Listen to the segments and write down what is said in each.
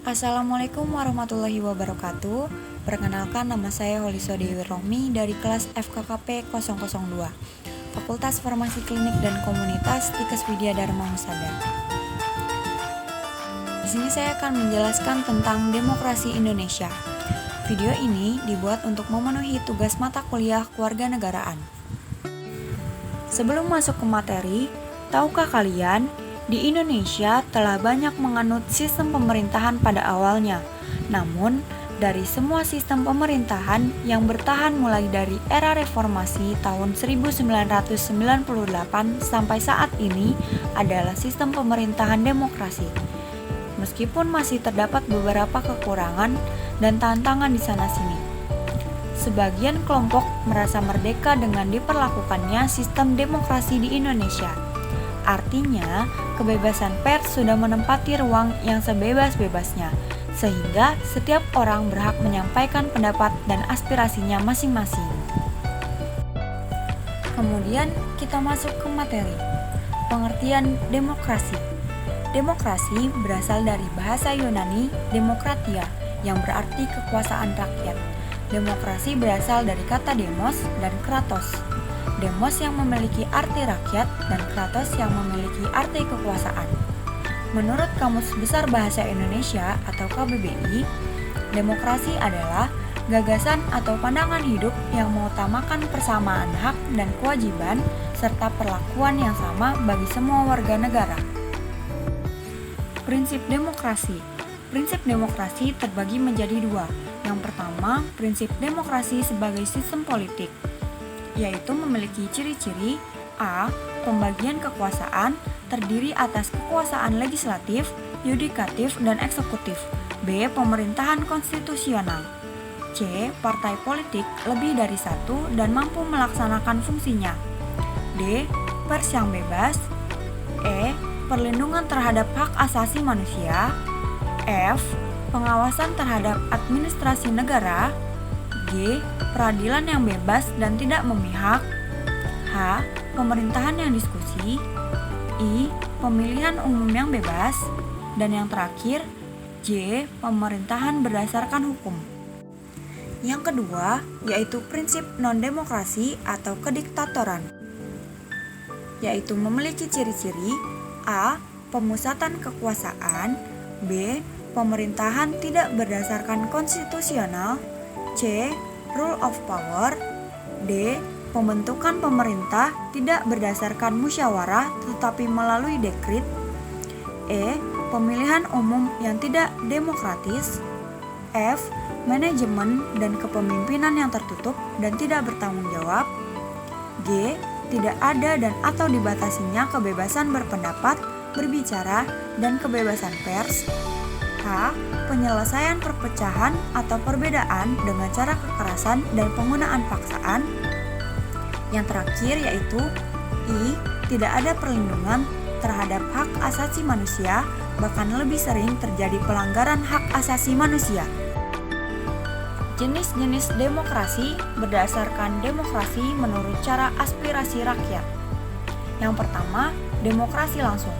Assalamualaikum warahmatullahi wabarakatuh. Perkenalkan, nama saya Holiso Dewi Romi dari kelas FKKP 002, Fakultas Farmasi Klinik dan Komunitas Tikes Widya Dharma Husada. Di sini saya akan menjelaskan tentang demokrasi Indonesia. Video ini dibuat untuk memenuhi tugas mata kuliah kewarganegaraan. Sebelum masuk ke materi, tahukah kalian, di Indonesia telah banyak menganut sistem pemerintahan pada awalnya. Namun, dari semua sistem pemerintahan yang bertahan mulai dari era reformasi tahun 1998 sampai saat ini adalah sistem pemerintahan demokrasi. Meskipun masih terdapat beberapa kekurangan dan tantangan di sana-sini. Sebagian kelompok merasa merdeka dengan diperlakukannya sistem demokrasi di Indonesia. Artinya, kebebasan pers sudah menempati ruang yang sebebas-bebasnya, sehingga setiap orang berhak menyampaikan pendapat dan aspirasinya masing-masing. Kemudian kita masuk ke materi. Pengertian demokrasi. Demokrasi berasal dari bahasa Yunani demokratia, yang berarti kekuasaan rakyat. Demokrasi berasal dari kata demos dan kratos. Demos yang memiliki arti rakyat dan kratos yang memiliki arti kekuasaan. Menurut Kamus Besar Bahasa Indonesia atau KBBI, demokrasi adalah gagasan atau pandangan hidup yang mengutamakan persamaan hak dan kewajiban serta perlakuan yang sama bagi semua warga negara. Prinsip demokrasi. Prinsip demokrasi terbagi menjadi dua. Yang pertama, prinsip demokrasi sebagai sistem politik, yaitu memiliki ciri-ciri: A. Pembagian kekuasaan terdiri atas kekuasaan legislatif, yudikatif, dan eksekutif. B. Pemerintahan konstitusional. C. Partai politik lebih dari satu dan mampu melaksanakan fungsinya. D. Pers yang bebas. E. Perlindungan terhadap hak asasi manusia. F. Pengawasan terhadap administrasi negara. G. Peradilan yang bebas dan tidak memihak. H. Pemerintahan yang diskusi. I. Pemilihan umum yang bebas. Dan yang terakhir, J. Pemerintahan berdasarkan hukum. Yang kedua, yaitu prinsip non-demokrasi atau kediktatoran, yaitu memiliki ciri-ciri: A. Pemusatan kekuasaan. B. Pemerintahan tidak berdasarkan konstitusional. C. Rule of power. D. Pembentukan pemerintah tidak berdasarkan musyawarah tetapi melalui dekret. E. Pemilihan umum yang tidak demokratis. F. Manajemen dan kepemimpinan yang tertutup dan tidak bertanggung jawab. G. Tidak ada dan atau dibatasinya kebebasan berpendapat, berbicara, dan kebebasan pers. H. Penyelesaian perpecahan atau perbedaan dengan cara kekerasan dan penggunaan paksaan. Yang terakhir yaitu I. Tidak ada perlindungan terhadap hak asasi manusia, bahkan lebih sering terjadi pelanggaran hak asasi manusia. Jenis-jenis demokrasi berdasarkan demokrasi menurut cara aspirasi rakyat. Yang pertama, demokrasi langsung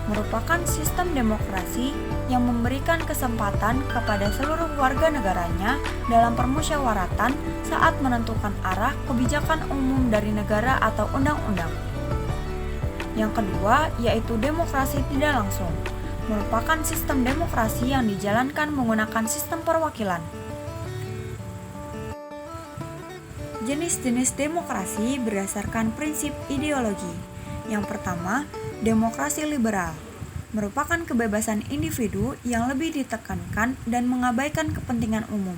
merupakan sistem demokrasi yang memberikan kesempatan kepada seluruh warga negaranya dalam permusyawaratan saat menentukan arah kebijakan umum dari negara atau undang-undang. Yang kedua, yaitu demokrasi tidak langsung, merupakan sistem demokrasi yang dijalankan menggunakan sistem perwakilan. Jenis-jenis demokrasi berdasarkan prinsip ideologi. Yang pertama, demokrasi liberal merupakan kebebasan individu yang lebih ditekankan dan mengabaikan kepentingan umum.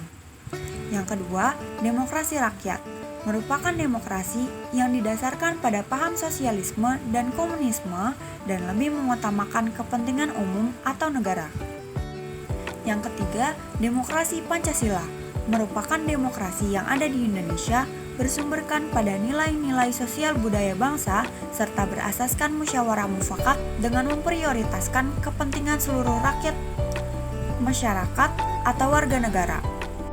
Yang kedua, demokrasi rakyat merupakan demokrasi yang didasarkan pada paham sosialisme dan komunisme dan lebih mengutamakan kepentingan umum atau negara. Yang ketiga, demokrasi Pancasila merupakan demokrasi yang ada di Indonesia, bersumberkan pada nilai-nilai sosial budaya bangsa serta berasaskan musyawarah mufakat dengan memprioritaskan kepentingan seluruh rakyat, masyarakat, atau warga negara.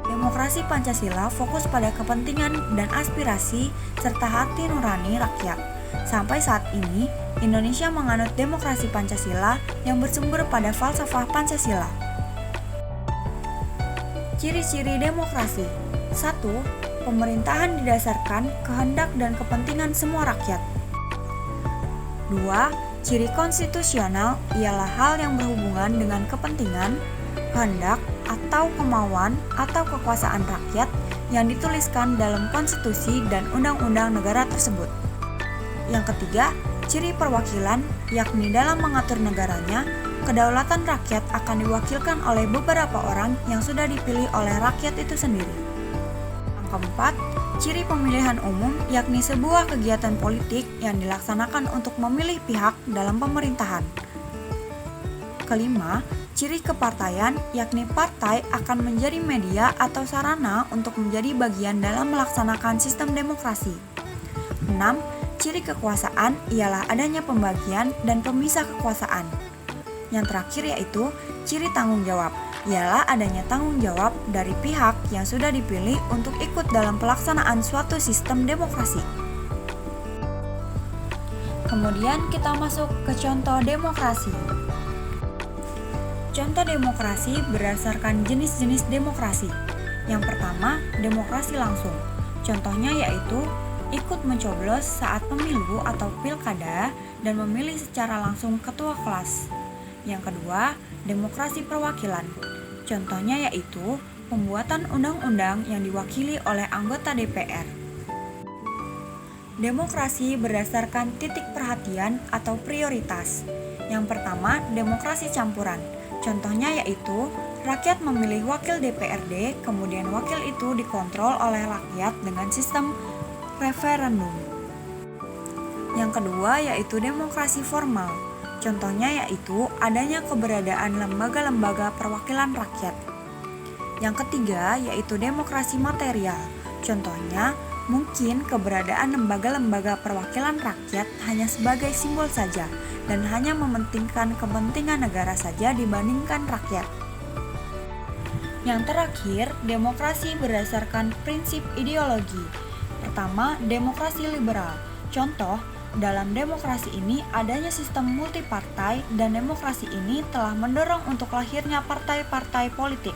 Demokrasi Pancasila fokus pada kepentingan dan aspirasi serta hati nurani rakyat. Sampai saat ini, Indonesia menganut demokrasi Pancasila yang bersumber pada falsafah Pancasila. Ciri-ciri demokrasi. 1. Pemerintahan didasarkan kehendak dan kepentingan semua rakyat. 2. Ciri konstitusional ialah hal yang berhubungan dengan kepentingan, kehendak, atau kemauan atau kekuasaan rakyat yang dituliskan dalam konstitusi dan undang-undang negara tersebut. Yang ketiga, ciri perwakilan, yakni dalam mengatur negaranya, kedaulatan rakyat akan diwakilkan oleh beberapa orang yang sudah dipilih oleh rakyat itu sendiri. Yang keempat, ciri pemilihan umum, yakni sebuah kegiatan politik yang dilaksanakan untuk memilih pihak dalam pemerintahan. Kelima, ciri kepartaian, yakni partai akan menjadi media atau sarana untuk menjadi bagian dalam melaksanakan sistem demokrasi. 6. Ciri kekuasaan ialah adanya pembagian dan pemisah kekuasaan. Yang terakhir yaitu ciri tanggung jawab, ialah adanya tanggung jawab dari pihak yang sudah dipilih untuk ikut dalam pelaksanaan suatu sistem demokrasi. Kemudian kita masuk ke contoh demokrasi. Contoh demokrasi berdasarkan jenis-jenis demokrasi. Yang pertama, demokrasi langsung. Contohnya yaitu ikut mencoblos saat pemilu atau pilkada dan memilih secara langsung ketua kelas. Yang kedua, demokrasi perwakilan. Contohnya yaitu pembuatan undang-undang yang diwakili oleh anggota DPR. Demokrasi berdasarkan titik perhatian atau prioritas. Yang pertama, demokrasi campuran. Contohnya yaitu rakyat memilih wakil DPRD, kemudian wakil itu dikontrol oleh rakyat dengan sistem referendum. Yang kedua yaitu demokrasi formal. Contohnya yaitu adanya keberadaan lembaga-lembaga perwakilan rakyat. Yang ketiga yaitu demokrasi material. Contohnya mungkin keberadaan lembaga-lembaga perwakilan rakyat hanya sebagai simbol saja dan hanya mementingkan kepentingan negara saja dibandingkan rakyat. Yang terakhir, demokrasi berdasarkan prinsip ideologi. Pertama, demokrasi liberal. Contoh, dalam demokrasi ini adanya sistem multipartai dan demokrasi ini telah mendorong untuk lahirnya partai-partai politik.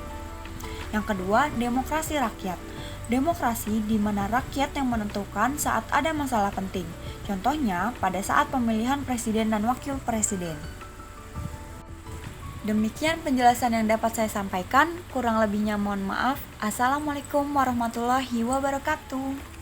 Yang kedua, demokrasi rakyat. Demokrasi di mana rakyat yang menentukan saat ada masalah penting. Contohnya pada saat pemilihan presiden dan wakil presiden. Demikian penjelasan yang dapat saya sampaikan. Kurang lebihnya mohon maaf. Assalamualaikum warahmatullahi wabarakatuh.